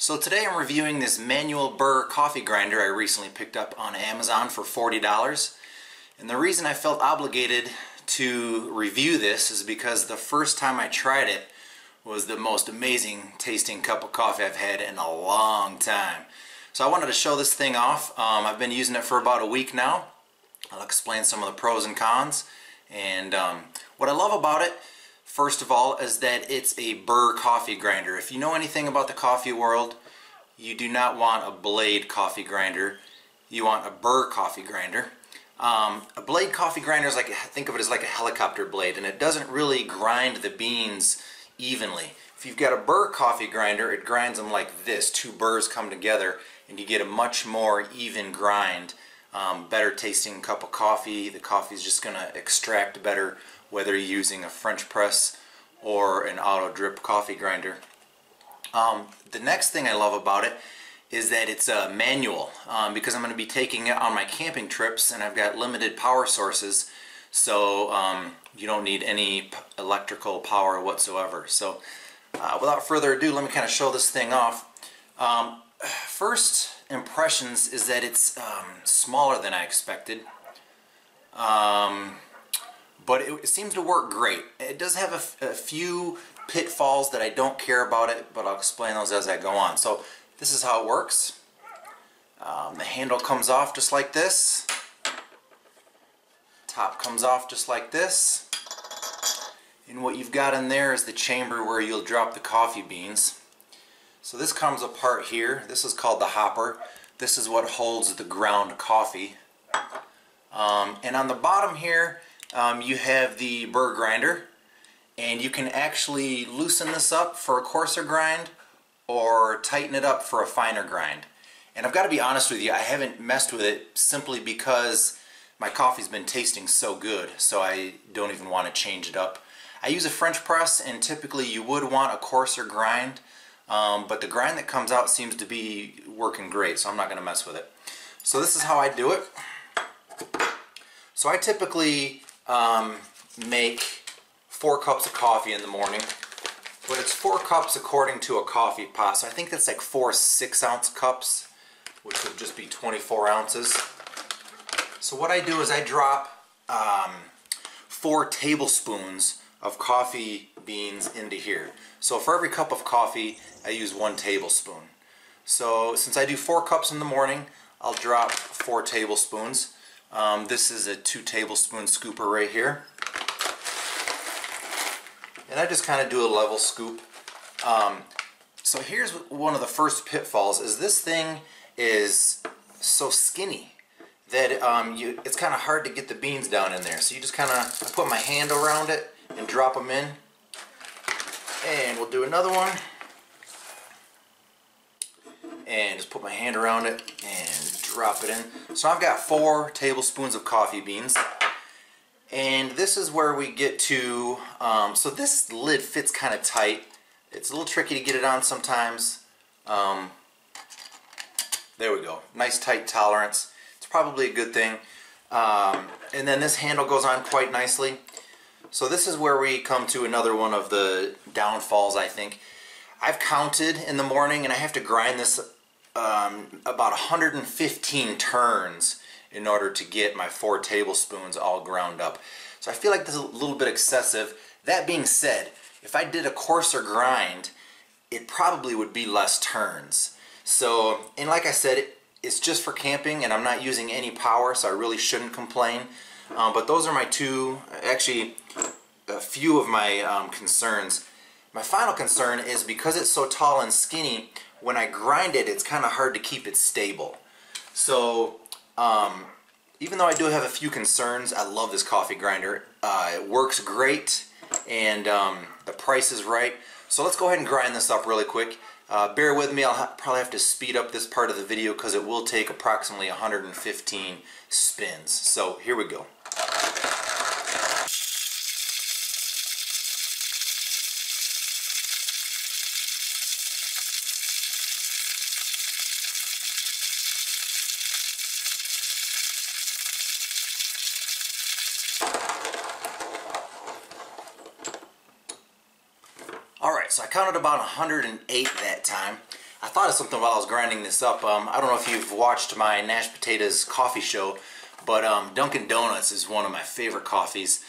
So today I'm reviewing this manual Burr coffee grinder I recently picked up on Amazon for $40. And the reason I felt obligated to review this is because the first time I tried it was the most amazing tasting cup of coffee I've had in a long time. So I wanted to show this thing off. I've been using it for about a week now. I'll explain some of the pros and cons. And what I love about it, first of all, is that it's a Burr coffee grinder. If you know anything about the coffee world, you do not want a blade coffee grinder. You want a Burr coffee grinder. A blade coffee grinder is like, think of it as like a helicopter blade, and it doesn't really grind the beans evenly. If you've got a Burr coffee grinder, it grinds them like this. Two burrs come together and you get a much more even grind, better tasting cup of coffee. The coffee is just going to extract better whether you're using a French press or an auto drip coffee grinder. The next thing I love about it is that it's a manual, because I'm going to be taking it on my camping trips and I've got limited power sources, so you don't need any electrical power whatsoever. So without further ado, let me kind of show this thing off. First impressions is that it's smaller than I expected. But it seems to work great. It does have a few pitfalls that I don't care about it, but I'll explain those as I go on. So this is how it works. The handle comes off just like this. Top comes off just like this. And what you've got in there is the chamber where you'll drop the coffee beans. So this comes apart here. This is called the hopper. This is what holds the ground coffee. And on the bottom here, you have the Burr grinder, and you can actually loosen this up for a coarser grind or tighten it up for a finer grind. And I've got to be honest with you, I haven't messed with it simply because my coffee's been tasting so good, so I don't even want to change it up. I use a French press, and typically you would want a coarser grind, but the grind that comes out seems to be working great, so I'm not going to mess with it. So this is how I do it. So I typically make 4 cups of coffee in the morning, but it's 4 cups according to a coffee pot, so I think that's like 4 6-ounce cups, which would just be 24 ounces. So what I do is I drop 4 tablespoons of coffee beans into here. So for every cup of coffee, I use 1 tablespoon. So since I do 4 cups in the morning, I'll drop 4 tablespoons. This is a 2 tablespoon scooper right here. And I just kind of do a level scoop. So here's one of the first pitfalls, is this thing is so skinny that it's kind of hard to get the beans down in there. So you just kind of, I put my hand around it and drop them in. And we'll do another one. And just put my hand around it and drop it in. So I've got 4 tablespoons of coffee beans. And this is where we get to, so this lid fits kind of tight. It's a little tricky to get it on sometimes. There we go. Nice tight tolerance. It's probably a good thing. And then this handle goes on quite nicely. So this is where we come to another one of the downfalls, I think. I've counted in the morning, and I have to grind this about 115 turns in order to get my 4 tablespoons all ground up. So I feel like this is a little bit excessive. That being said, if I did a coarser grind, it probably would be less turns. So, and like I said, it's just for camping, and I'm not using any power, so I really shouldn't complain. But those are my two, actually a few of my concerns. My final concern is because it's so tall and skinny, when I grind it, it's kind of hard to keep it stable. So even though I do have a few concerns, I love this coffee grinder. It works great, and the price is right. So let's go ahead and grind this up really quick. Bear with me, I'll probably have to speed up this part of the video because it will take approximately 115 spins. So here we go. Alright, so I counted about 108 that time. I thought of something while I was grinding this up. I don't know if you've watched my Nash Potatoes coffee show, but Dunkin' Donuts is one of my favorite coffees.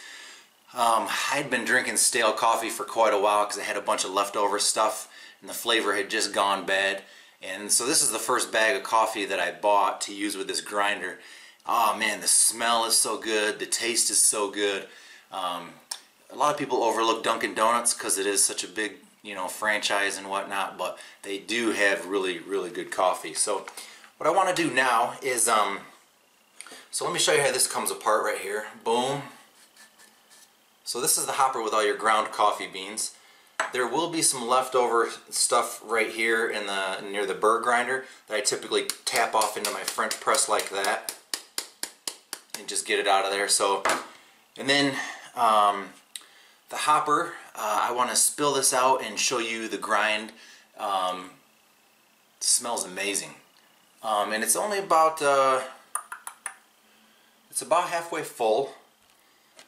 I'd been drinking stale coffee for quite a while because I had a bunch of leftover stuff and the flavor had just gone bad. And so this is the first bag of coffee that I bought to use with this grinder. Oh man, the smell is so good, the taste is so good. A lot of people overlook Dunkin' Donuts because it is such a big, you know, franchise and whatnot, but they do have really, really good coffee. So what I want to do now is, so let me show you how this comes apart right here. Boom. So this is the hopper with all your ground coffee beans. There will be some leftover stuff right here in the near the Burr grinder that I typically tap off into my French press like that and just get it out of there. So, and then the hopper, I want to spill this out and show you the grind. It smells amazing, and it's only about it's about halfway full.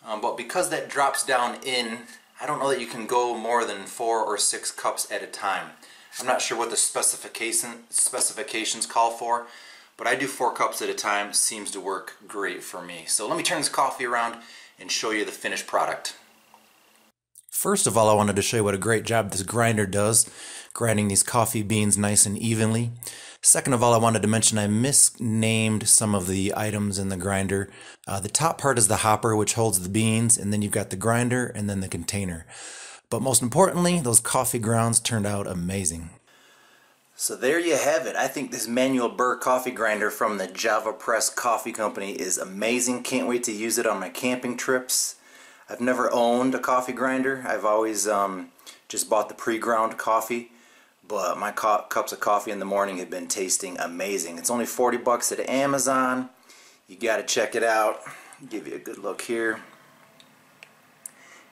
But because that drops down in, I don't know that you can go more than 4 or 6 cups at a time. I'm not sure what the specifications call for, but I do 4 cups at a time. Seems to work great for me. So let me turn this coffee around and show you the finished product. First of all, I wanted to show you what a great job this grinder does, grinding these coffee beans nice and evenly. Second of all, I wanted to mention I misnamed some of the items in the grinder. The top part is the hopper, which holds the beans, and then you've got the grinder and then the container. But most importantly, those coffee grounds turned out amazing. So there you have it. I think this manual Burr coffee grinder from the JavaPresse Coffee Company is amazing. Can't wait to use it on my camping trips. I've never owned a coffee grinder. I've always just bought the pre-ground coffee. But my cups of coffee in the morning have been tasting amazing. It's only 40 bucks at Amazon. You gotta check it out. Give you a good look here.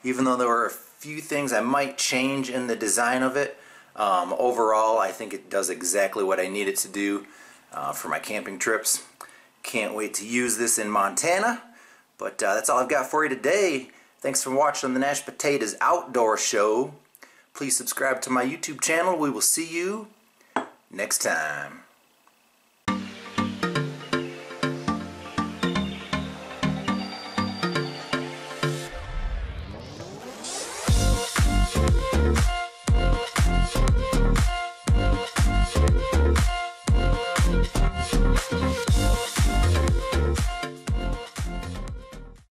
Even though there were a few things I might change in the design of it, overall I think it does exactly what I need it to do for my camping trips. Can't wait to use this in Montana. But that's all I've got for you today. Thanks for watching the Nash Potatoes Outdoor Show. Please subscribe to my YouTube channel. We will see you next time.